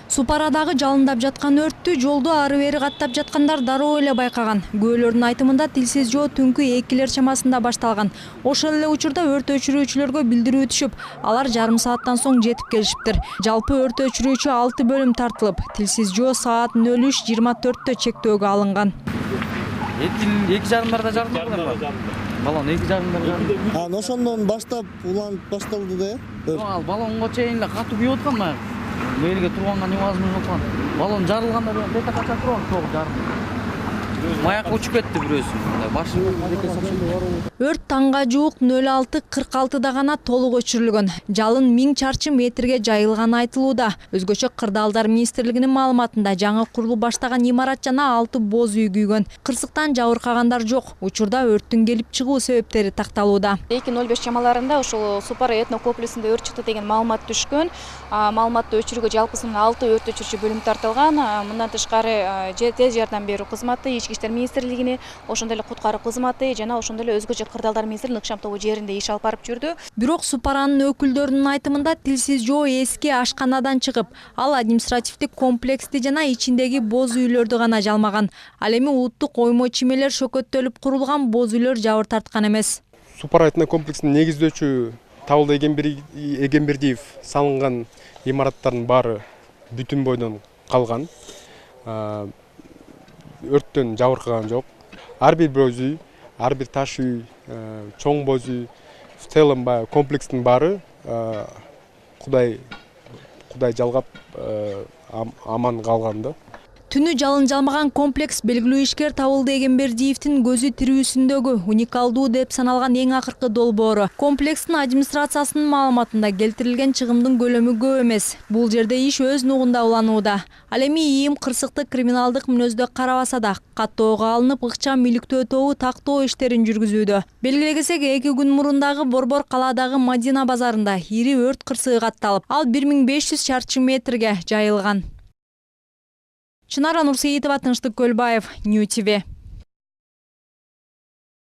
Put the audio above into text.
Супарадагы жалындап жаткан өрттү жолду ары бери каттап жаткандар дароо эле байкаган. Күбөлөрдүн айтымында тилсиз жоо түнкү 2 чамасында башталган. Ошол эле учурда өрт өчүрүүчүлөргө билдирүү түшүп, алар жарым сааттан соң жетип келишиптир. Жалпы өрт өчүрүүчү 6 бөлүм тартылып, тилсиз жоо саат 03:24 чектөөгө алынган. 2:30 жарымдарда баллон 2:30 жарымда. Ошондон баштап уланып башталды да. Ал баллонго чейин эле катуу күйүп аткан мына. Мээлге турганга невозможно болгон. Баллон жарылганда бета кача турган тоок жарылды. Маяк учуп кетти бирөөсү. Өрт таңга жуук 06:46 гана толук өчүрүлгөн. Жалын 1000 чарчы метрге жайылганы айтылууда. Өзгөчө Кырдаалдар министрлигинин маалыматында жаңы курулуп баштаган имарат жана 6 боз үй күйгөн. Кырсыктан жабыркагандар жок. Учурда өрттүн келип чыгуу себептери такталууда. 2:05 чамаларында ошол Супара этно комплексинде өрт чыкты деген маалымат түшкөн. Маалыматты өчүрүүгө жалпысынан 6 өрт өчүрүүчү бөлүм тартылган. Мындан тышкары тез жардам берүү кызматы, Ички иштер министрлигине, ошондой эле куткаруу кызматы жана ошондой эле өзгөчө Кырдаалдар министрлигинин ыкчам тобу жеринде иш алып барып жүрдү. Бирок Супаранын өкүлдөрүнүн айтымында тилсиз жоо эски ашканадан чыгып, ал административдик комплексти жана ичиндеги боз үйлөрдү гана жалмаган. Ал эми улуттук оймо чимелер шөкөттөлүп курулган боз үйлөр жабыр тарткан эмес. Супара этно комплексин негиздөөчү Табылды Эгембердиев салынган имараттардын баары бүтүн бойдон калган. Өрттөн жабыркаган жок. Ар бир боз үй, ар бир таш үй, чоң боз үй, в целом комплекстин баары Кудай жалгап аман калган да. Түнү жалын жалмаган комплекс белгилүү ишкер Табылды Эгембердиевдин көзү тирүүсүндөгү уникалдуу деп саналган эң акыркы долбоору. Комплекстин администрациясынын маалыматында келтирилген чыгымдын көлөмү көп эмес. Бул жерде иш өз нугунда уланууда. Ал эми ийим кырсыкты криминалдык мүнөздө карабаса да, каттоого алынып ыкчам мүлүктү өтөбү тактоо иштерин жүргүзүүдө. Белгилегесек, 2 күн мурун Борбор калаадагы Мадина базарында ири өрт кырсыгы катталып, ал 1500 чарчы метрге жайылган. Чынара Нурсейитова, Тынчтык Көлбаев, Нью ТВ.